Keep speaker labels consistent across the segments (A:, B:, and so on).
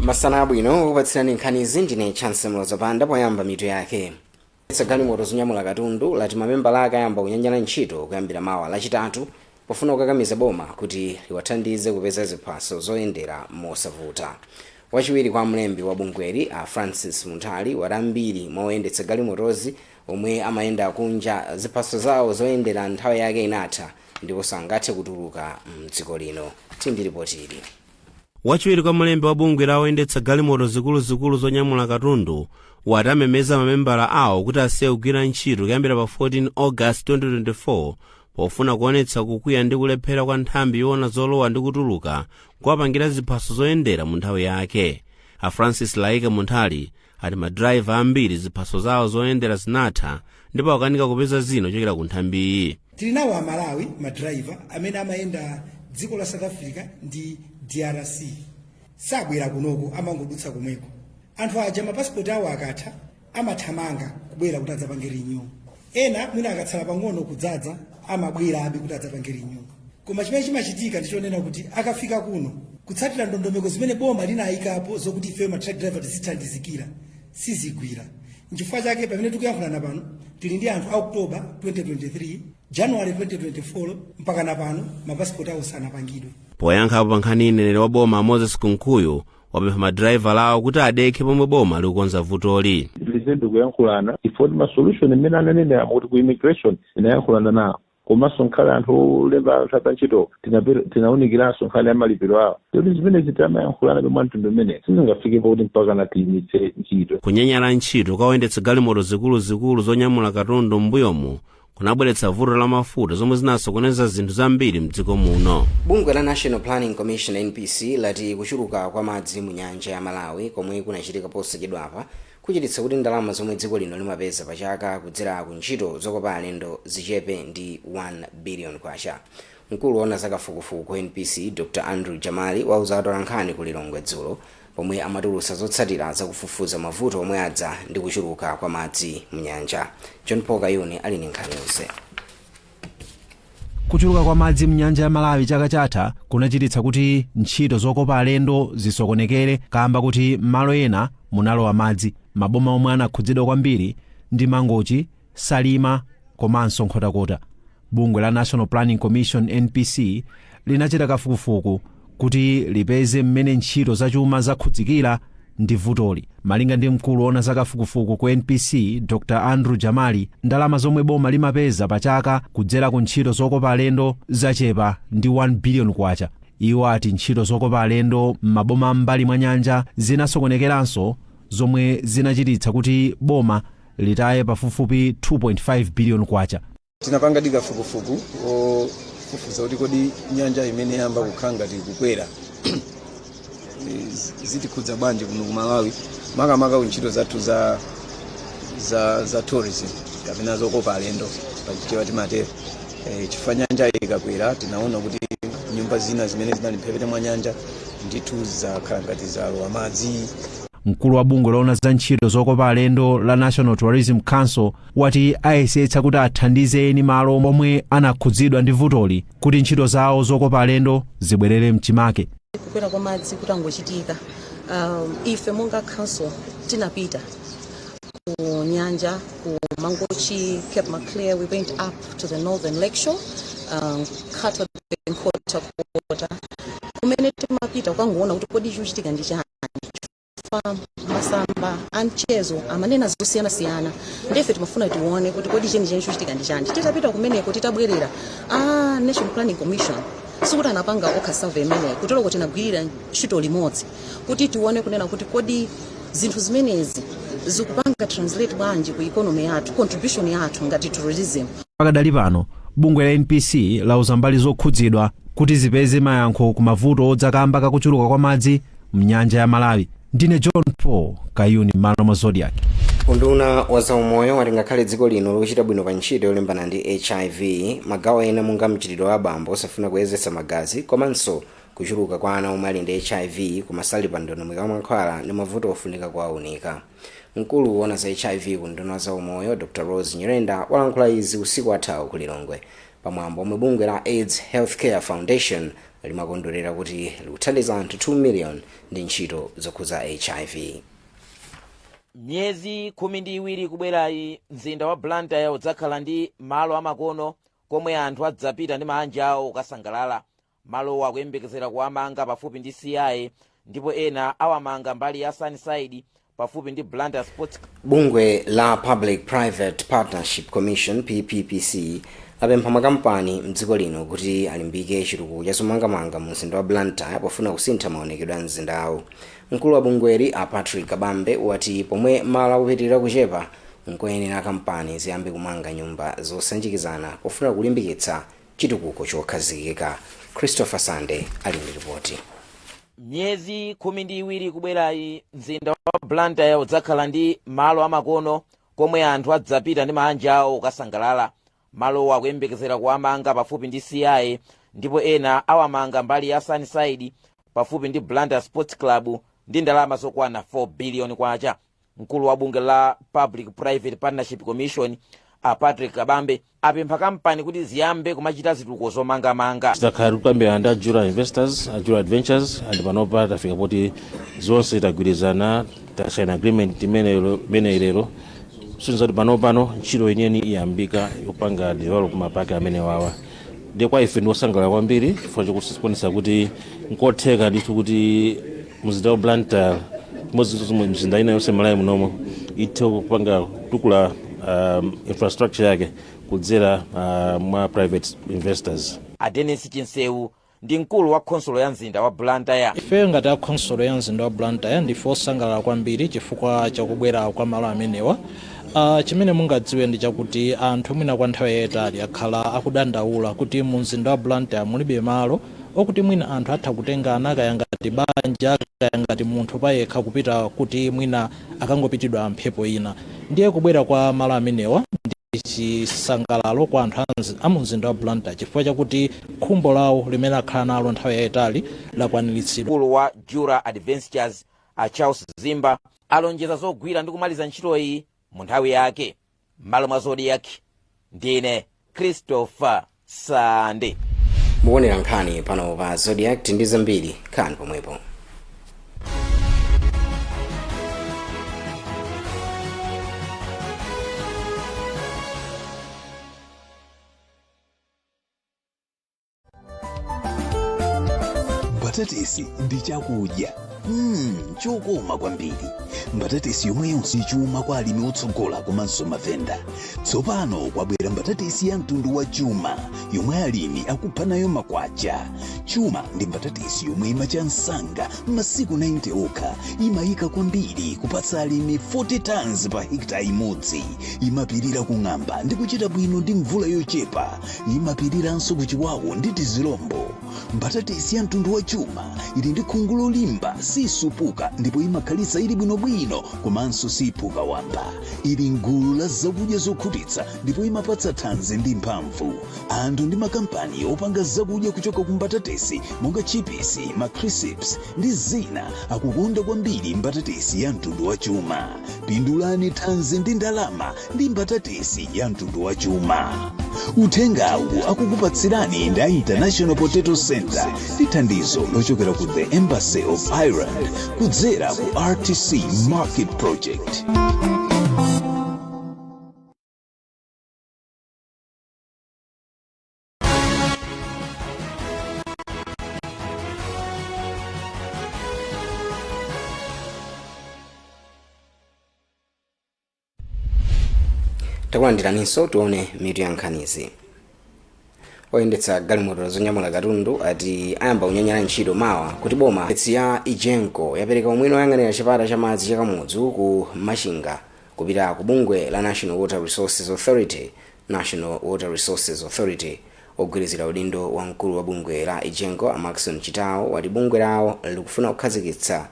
A: Masana abwino kupatsirani nkhanizi ndine Chancellor Zapanda poyamba mitu yake. Galimoto zonyamula katundu lati mamembala ake ayamba kunyanjana ntchito kuyambira mawa lachitatu pofuna kukakamiza boma kuti liwathandize kupeza ziphaso zoyendera mosavuta. Wachiwiri kwa mlembi wa bungweli a Francis Muntali watambiri moyendetsa galimotozi omwe amayenda kunja ziphaso zawo zoyendera nthawi yake inatha ndipo sangathe kutuluka mdziko lino. Tindiripotiri.
B: Wachiwiri kwa mlembi wa bungweli oyendetsa galimoto zikuluzikulu zonyamula katundu watamemeza mamembala awo kuti asiye kugwira ntchito kuyambira pa 14 August 2024 pofuna kuonetsa kukwiya ndi kulephera kwa nthambi yoona zolowa ndi kutuluka kuwapangira ziphaso zoyendera mu nthawi yake. A Francis Laike Muntali ati madrayiva ambiri ziphaso zawo zoyendera zinatha ndipo akanika kupeza zina kuchokera ku nthambiyi.
C: Tili nawo Amalawi madrayiva amene amayenda dziko la South Africa ndi DRC sabwera kunoko amangodutsa kumweko. Anthu aja mapasipoti awo akatha amathamanga kubwera kuti adzapange renew. Ena mwina akatsala pang'ono kudzaza amabwera abe kuti adzapange renew. Koma chimene chimachitika ndichonena kuti akafika kuno kutsatira ndondomeko zimene boma linayikapo zokuti ife ma-truck driver tizithandizikira sizigwira. N'chifukwa chake pamene tikuyankhulana pano tili ndi anthu a October 2023 January 2024 mpaka na pano mapasipoti awo sanapangidwe.
B: Poyankhapo pa nkhani ineneri wa boma Moses Kunkuyu wapempha madrayiva lawo kuti adekhe pomwe boma likukonza vutoli.
D: President kuyankhulana ifoti ma solution imene ananenera kuti ku immigration inayankhulana nawo. Komanso nkhale anthu olemba anthu ntchito tinawunikiranso nkhale ya malipiro awo. Kuti zimene zitamayankhulana pomwe mtundu umene sizingafikepo kuti mpaka na tiyimitse ntchito.
B: Kunyanyala ntchito kwa oyendetsa galimoto zikuluzikulu zonyamula katundu m'mbuyomu kunabweretsa vuto la mafuta zomwe zinasokoneza zinthu zambiri mdziko muno.
A: Bungwe la National Planning Commission NPC lati kuchuluka kwa madzi mu nyanja ya Malawi komwe kunachitika posachedwapa kuchititsa kuti ndalama zomwe dziko lino limapeza pachaka kudzera ku ntchito zokopa alendo zichepe ndi 1 billion kwacha. Mkulu woona zakafukufuku ku NPC Dr. Andrew Jamali wauza atolankhani ku Lilongwe dzulo pomwe amatulutsa zotsatira zakufufuza mavuto omwe adza ndi kuchuluka kwa madzi mu nyanja. John Paul Kayuni ali ndi nkhani yonse.
E: Kuchuluka kwa madzi mnyanja ya Malawi chaka chatha kunachititsa kuti ntchito zokopa alendo zisokonekere kamba kuti malo ena munalowa madzi. Maboma omwe anakhudzidwa kwambiri ndi Mangochi, Salima komanso Nkhotakota. Bungwe la National Planning Commission NPC linachita kafukufuku kuti lipeze mmene ntchito zachuma zakhudzikira ndi vutoli. Malinga ndi mkulu woona zakafukufuku ku NPC Dr. Andrew Jamali, ndalama zomwe boma limapeza pachaka kudzera ku ntchito zokopa alendo zachepa ndi 1 billion kwacha. Iwo ati ntchito zokopa alendo m'maboma mbali mwa nyanja zinasokonekeranso zomwe zinachititsa kuti boma litaye pafupifupi 2.5 billion kwacha.
F: Tinapanga kafukufuku kufufuza kuti kodi nyanja imene yamba kukhanga tikukwera zitikhudza bwanji kuno ku Malawi makamaka ntchito zathu za tourism kapena zokopa alendo pachichewa timatero. Chifukwa nyanja ikakwera tinaona kuti nyumba zina zimene zinali mphepete mwa nyanja ndithu zakhala ngati zalowa madzi.
E: Mkulu wa bungwe loona za ntchito zokopa alendo la National Tourism Council wati ayesetsa kuti athandize eni malo omwe anakhudzidwa ndi vutoli kuti ntchito zawo zokopa alendo zibwerere mchimake.
G: Kukwera kwa madzi kutangochitika ife monga council tinapita ku nyanja ku Mangochi, Cape Maclear. We went up to the northern lakeshore, Khatwa and Nkhotakota. Kumene timapita ukangoona kuti kodi chikuchitika ndi chani. Masamba anchezo amanena zosiyana ndefe timafuna tione kuti kodi cheni chikuchitika ndi chani. Titapita kumeneko titabwerera National Planning Commission sikuti anapanga okha survey imene kutolo kuti tinagwirira ntchito limodzi kuti tione kunena kuti kodi zinthu zimenezi zikupanga translate bwanji ku economy yathu, contribution yathu ngati tourism.
E: Pakadali pano bungwe la NPC lauza mbali zokhudzidwa kuti zipeze mayankho ku mavuto odzakamba kakuchuluka kwa madzi mnyanja ya Malawi. Ndine John Paul Kayuni malo mwa Zodiac.
A: Unduna wa zaumoyo wati ngakhale dziko lino likuchita bwino pa ntchito yolimbana ndi HIV, magawo ena monga mchitidwe wa abambo osafuna kuyezetsa magazi komanso kuchuluka kwa ana omwe ali ndi HIV kumasali pa ndondomeko ya mankhwala ndi mavuto ofunika kuwaunika. Mkulu woona za HIV ku nduna wa zaumoyo Dr. Rose Nyirenda walankhula izi usiku wathawu ku Lilongwe pamwambo omwe bungwe la AIDS Healthcare Foundation limakondwerera kuti likuthandiza anthu 2 million ndi ntchito zokhuza HIV.
H: Myezi 12 kubwerayi mzinda wa Blantyre udzakhala ndi malo amakono komwe anthu adzapita ndi manja awo kukasangalala. Malowa akuyembekezera kuwamanga pafupi ndi CI ndipo ena awamanga mbali ya Sunnyside pafupi ndi Blantyre Sports.
A: Bungwe la Public Private Partnership Commission PPPC lapempha makampani mdziko lino kuti alimbike chitukuko cha zomangamanga mu mzinda wa Blantyre pofuna kusintha maonekedwe a mzindawo. Mkulu wa bungweli a Patrick Kabambe wati pomwe malo akupitirira kuchepa nkoyenera kampani ziyambe kumanga nyumba zosanjikizana pofuna kulimbikitsa chitukuko chokhazikika. Christopher Sande ali ndi ripoti.
H: Myezi 12 kubwerayi mzinda wa Blantyre udzakhala ndi malo amakono komwe anthu adzapita ndi manja awo kukasangalala. Malowa akuyembekezera kuwamanga pafupi ndi CI ndipo ena awamanga mbali ya Sunnyside pafupi ndi Blantyre Sports Club ndi ndalama zokwana 4 billion kwacha. Mkulu wa bungwe la Public Private Partnership Commission a Patrick Kabambe apempha kampani kuti ziyambe kumachita zitukuko zomangamanga.
I: Tidakhala kukambirana ndi Jura Investors, Jura Adventures and panopa tafika poti zonse tagwirizana tasaina agreement imene ilero sunzati pano ntchito yeniyeni iyambika yopanga develop mapaki amene wawa. Ndiye kwa ife ndiwosangalala kwambiri chifukwa chokuonetsa kuti nkotheka ndithu kuti mzinda wa Blantyre mzinda ina yonse Malawi munomo ithe kupanga kutukula infrastructure yake kudzera mwa private investors.
H: Dennis Chinsewu ndi mkulu wa khonsolo ya mzinda wa Blantyre.
J: Ife ngati a khonsolo ya mzinda wa Blantyre ndife osangalala kwambiri chifukwa chakubwera kwa malo amenewa. Chimene mungadziwe ndi chakuti anthu mwina kwa nthawi yayitali akhala akudandaula kuti mu mzinda wa Blantyre mulibe malo okuti mwina anthu atha kutengana kaya ngati banja kaya ngati munthu payekha kupita kuti mwina akangopitidwa mphepo ina. Ndiye kubwera kwa malo amenewa ndi chisangalalo kwa anthu a mu mzinda wa Blantyre chifukwa chakuti khumbo lawo limene akhala nalo nthawi yayitali lakwaniritsidwa.
H: Mkulu wa Jura Adventures a Charles Zimba alonjeza zogwira ndi kumaliza ntchito iyi mu nthawi yake. Malo mwa Zodiac ndine Christopher Sande.
A: Muonera nkhani pano pa Zodiac ndi zambiri kani pomwepo.
K: Mbatatisi ndi chakudya chokoma kwambiri. Mbatatisi yomwe yonse chuma kwa alimi otsogola komanso mavenda. Tsopano kwabwera mbatatisi ya mtundu wa chuma yomwe alimi akupha nayo makwacha. Chuma ndi mbatatisi yomwe imacha msanga masiku 90 okha, imayika kwambiri kupatsa alimi 40 tons pa hekta imodzi. Imapirira kung'amba ndi kuchita bwino ndi mvula yochepa. Imapiriranso kuchiwawo ndi tizilombo. Mbatatisi ya mtundu wa chuma ili ndi khungu lolimba, sisupuka ndipo imakhalitsa ili bwinobwino komanso sipuka wamba. Ili ngulu la zakudya zokhutitsa ndipo imapatsa thanzi ndi mphamvu. Anthu ndi makampani opanga zakudya kuchoka ku mbatatisi monga Chipisi, Macrisps ndi zina akukonda kwambiri mbatatisi ya mtundu wa chuma. Pindulani thanzi ndi ndalama ndi mbatatisi ya mtundu wa chuma. Uthengawu akukupatsirani ndi International Potato Center ndi thandizo lochokera ku the Embassy of Ireland kudzera ku RTC Market Project.
A: Takulandiraninso tione mitu ya nkhanizi. Oyendetsa galimoto zonyamula katundu ati ayamba kunyanyala ntchito mawa kuti boma ya Ijenko yapereka umwino oyang'anira chipata cha madzi cha Kamudzu ku Machinga kupita ku bungwe la National Water Resources Authority. Ogwirizira udindo wa mkulu wa bungwe la Ijenko Maxon Chitao wati bungwe lawo likufuna kukhazikitsa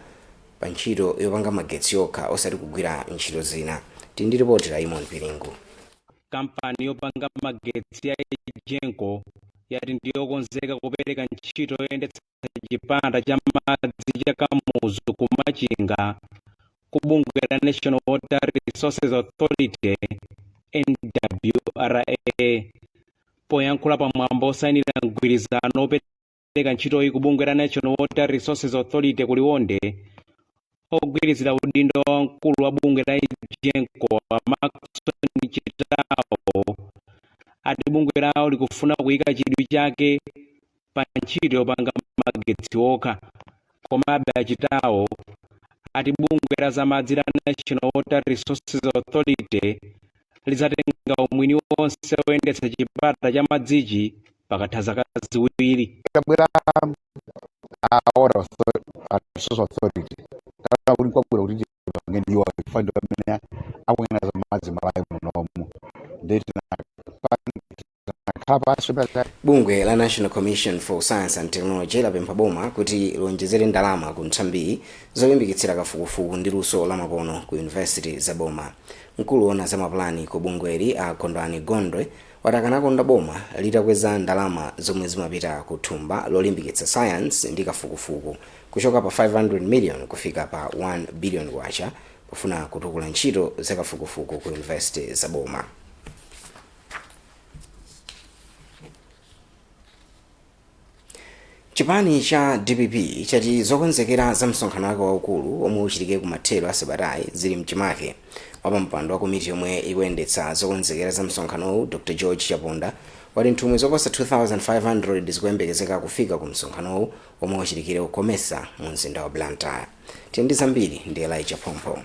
A: pa ntchito yopanga magetsi yokha osati kugwira ntchito zina. Tindi ripoti la Imon Piringu.
L: Kampani yopanga magetsi ya Ijenko yati ndiyokonzeka kupereka ntchito yoyendetsa chipata cha madzi cha Kamudzu ku Machinga ku bungwe la National Water Resources Authority NWRA. poyankhula pamwambo osayinira mgwirizano opereka ntchitoyi ku bungwe la National Water Resources Authority ku Liwonde, ogwirizira udindo wa mkulu wa bungwe la Genco Maxon Chitao ati bungwe lawo likufuna kuyika chidwi chake pa ntchito yopanga magetsi okha. Komabe achitawo ati bungwe la zamadzi la National Water Resources Authority lizatenga umwini wonse oyendetsa chipata cha madzichi pakatha zaka ziwiri.
M: Kabwera Water Resources Authority uli kwabwera kuti pangendiwa fund amene akuyena zamadzi Malawi munomu ndeti
A: bungwe la National Commission for Science and Technology lapempha boma kuti lonjezere ndalama ku nthambi zolimbikitsira kafukufuku ndi luso la makono ku university za boma. Mkulu wona za mapulani ku bungweli a Kondwani Gondwe watakanakonda boma litakweza ndalama zomwe zimapita ku thumba lolimbikitsa science ndi kafukufuku kuchoka pa 500 million kufika pa 1 billion kwacha pofuna kutukula ntchito za kafukufuku ku university za boma. Chipani cha DPP chati zokonzekera za msonkhano wake waukulu omwe uchitike kumathero a sabatayi zili mchimake. Wapampando wa komiti yomwe ikuyendetsa zokonzekera za msonkhanowu Dr. George Chaponda wati nthumwi zoposa 2,500 zikuyembekezeka kufika ku msonkhanowu omwe uchitikire kukhomesa mu mzinda wa Blantyre. Tiyeni zambiri ndi Elijah Pompo.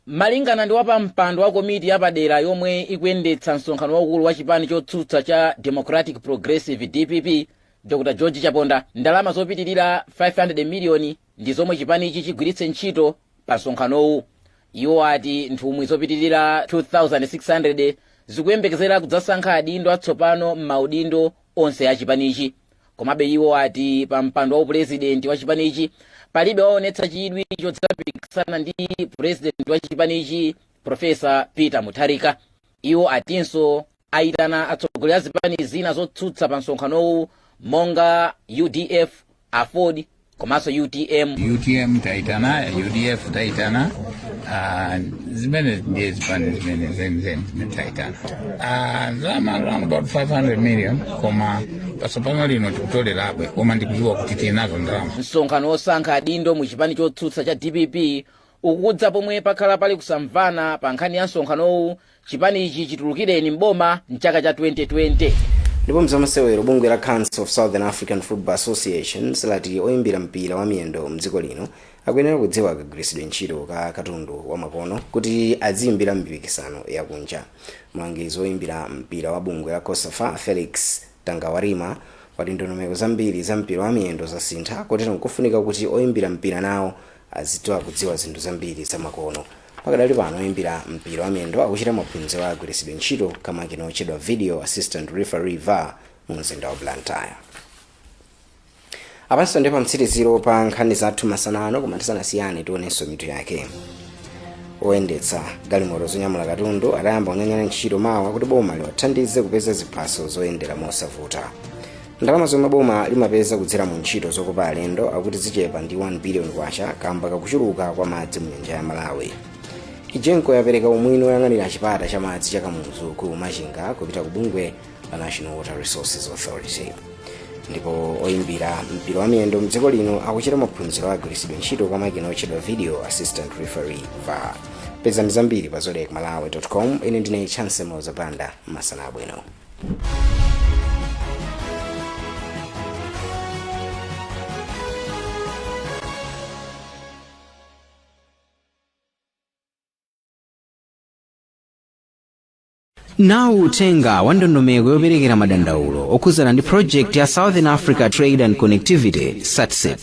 H: Malingana ndi wapampando wa komiti yapadera yomwe ikuyendetsa msonkhano waukulu wa chipani chotsutsa cha Democratic Progressive DPP, Dr. George Chaponda, ndalama zopitirira 500 miliyoni ndi zomwe chipani ichi chigwiritse ntchito pa msonkhanowu. Iwo ati nthumwi zopitirira 2,600 zikuyembekezera kudzasankha adindo atsopano m'maudindo onse a chipanichi. Komabe iwo ati pa mpando wa president wa chipanichi palibe waonetsa chidwi chodzapikisana ndi president wa chipanichi Professor Peter Mutharika. Iwo atinso aitana atsogoleri a zipani zina zotsutsa pa msonkhanowu monga UDF, AFOD, komanso UTM
N: taitana, UDF taitana, zimene ndiye zipani zimene taitana. Zama around about 500 million, koma pasopano lino tikutolerabe, koma ndikudziwa kuti tinazo ndalama.
H: Msonkhano wosankha adindo mu chipani chotsutsa cha DPP ukudza pomwe pakhala pali kusamvana pa nkhani ya msonkhanowu chipani ichi chitulukireni mboma mchaka cha 2020.
A: Ndipo mzamasewero bungwe la Council of Southern African Football Associations lati oyimbira mpira wa miyendo mdziko lino akuyenera kudziwa kagwiritsidwe ntchito ka katundu wa makono kuti aziyimbira mpikisano yakunja. Mlangizi oyimbira mpira wa bungwe la COSAFA Felix Tangawarima wati ndondomeko zambiri za mpira wa miyendo zasintha kotero nkufunika kuti oyimbira mpira nawo azidziwa kudziwa zinthu zambiri za makono. Pakadali pano oyimbira mpira wa miyendo akuchita maphunziro agwiritsidwe ntchito kama kinochedwa video assistant referee VAR mu mzinda wa Blantyre. Apanso ndipo mtsiriziro pa nkhani zathu masanano koma tisanasiyane tionenso mitu yake. Oyendetsa galimoto zonyamula katundu adayamba kunyanyala ntchito mawa kuti boma liwathandize kupeza ziphaso zoyendera mosavuta. Ndalama zomwe boma limapeza kudzera mu ntchito zokopa alendo akuti zichepa ndi 1 billion kwacha kamba kakuchuluka kwa madzi mu nyanja ya Malawi. Genco yapereka umwini woyang'anira chipata cha madzi cha Kamuzu ku Machinga kupita ku bungwe la National Water Resources Authority. Ndipo oyimbira mpira wa miyendo mdziko lino akuchita maphunziro agwiritsidwe ntchito kwa makina otchedwa video assistant referee VAR. Peza zambiri pa zodekmalawi.com. Ine ndine Chance Mozapanda, masana abwino. Now utenga wa ndondomeko yoperekera madandaulo okhudzana ndi project ya Southern Africa Trade and Connectivity SATSEP.